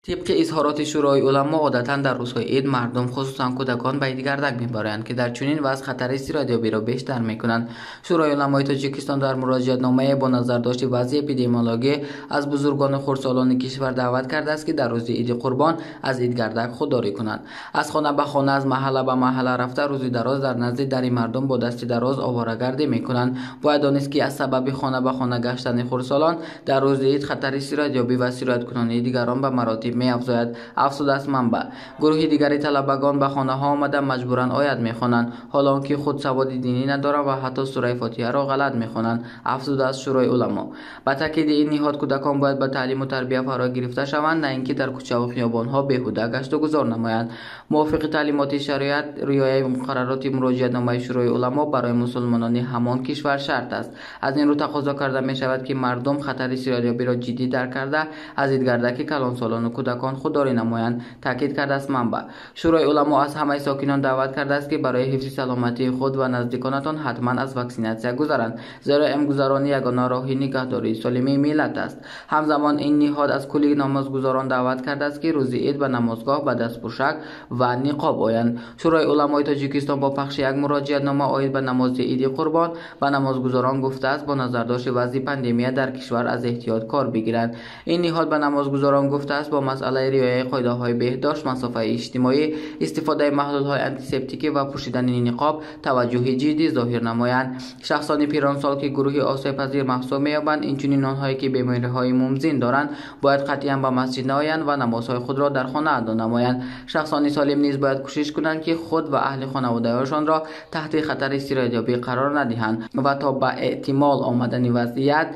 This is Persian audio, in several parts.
طبق اظهارات شورای علما عادتا در روزهای عید مردم خصوصا کودکان به عیدگردک میبرند که در چنین وضع خطر استیرادیابی را بیشتر میکنند. شورای علمای تاجیکستان در مراجعت نامه با نظرداشت وضع اپیدمیولوژی از بزرگان خردسالان کشور دعوت کرده است که در روز عید قربان از عیدگردک خودداری کنند. از خانه به خانه، از محله به محله رفته روزی دراز در نزد در مردم با دست دراز آواره‌گردی میکنند. باید دانست که از سبب خانه به خانه گشتن خردسالان در روز عید خطر استیرادیابی و سیرت کننده دیگران به مراتب می افزاید. افسوس است منبع. گروه دیگری طلبگان به خانه ها آمده مجبورا آیت میخوانند، حالا که خود سواد دینی ندارند و حتی سوره فاتحه را غلط میخوانند. افسوس است شورای علما. با تاکید این نهاد کودکان باید به تعلیم و تربیت فرا گرفته شوند، نه اینکه در کوچه و خیابان ها بیهوده گشت و گذار نمایند. موافق تعلیمات شریعت، رعایت مقررات مراجعت نامه شورای علما برای مسلمانان همان کشور شرط است. از این رو تقاضا کرده می شود که مردم خطر استیرادیابی را جدی درک کرده از عیدگردک کلانسالان و کودکان خودداری نمایند. تاکید کرده است منبع. شورای علما از همه ساکنان دعوت کرده است که برای حفظ سلامتی خود و نزدیکانتان حتما از واکسیناسیون گذرند، زیرا امگذرانی یگانه راه نگهداری سالم ملت است. همزمان این نهاد از کل نمازگزاران دعوت کرده است که روز عید به نمازگاه با دستپوشک و نقاب آیند. شورای علمای تاجیکستان با پخش یک مراجعت نامه آید به نماز عید قربان و نمازگزاران گفته است با نظرداشت وضع پاندمی در کشور از احتیاط کار بگیرند. این نهاد به نمازگزاران گفته است با مسئله رعایت قاعده‌های بهداشت، مسافه اجتماعی، استفاده محلول‌های آنتیسپتیک و پوشیدن نقاب توجه جدی ظاهر نمایند. شخصان پیرانسال که گروه آسیب‌پذیر محسوب می‌یابند، اینچنین آنهایی که بیماری‌های مزمن دارند باید قطعاً به مسجد نآیند و نمازهای خود را در خانه ادا نمایند. شخصان سالم نیز باید کوشش کنند که خود و اهل خانواده‌هایشان را تحت خطر استیرادیابی قرار ندهند و تا به احتمال آمدن وضعیت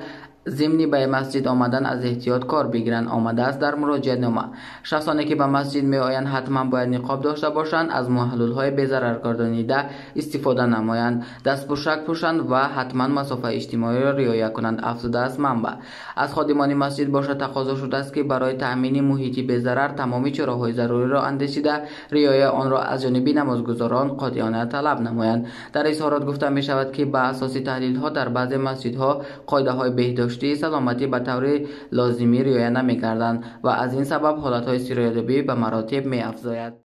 ضمنی به مسجد آمدن از احتیاط کار بگیرند. آمده است در مراجعت نامه. شخصانی که به مسجد می آیند حتما باید نقاب داشته باشند، از محلول‌های بی‌ضرر گردانیده استفاده نمایند، دستپوشک پوشند و حتما مسافه اجتماعی را رعایت کنند. افزوده است منبع. از خادمان مسجد باشد تقاضا شده است که برای تأمین محیطی بی‌ضرر تمامی چراهای ضروری را اندیشیده رعایت آن را از جانب نمازگزاران قاطعانه طلب نمایند. در اظهارات گفته می شود که بر اساس تحلیل‌ها در بعضی مسجدها قاعده‌های بهداشتی سلامتی به طور لازمی رعایت نمی‌کردند و از این سبب حالت‌های استیرادیابی به مراتب می‌افزاید.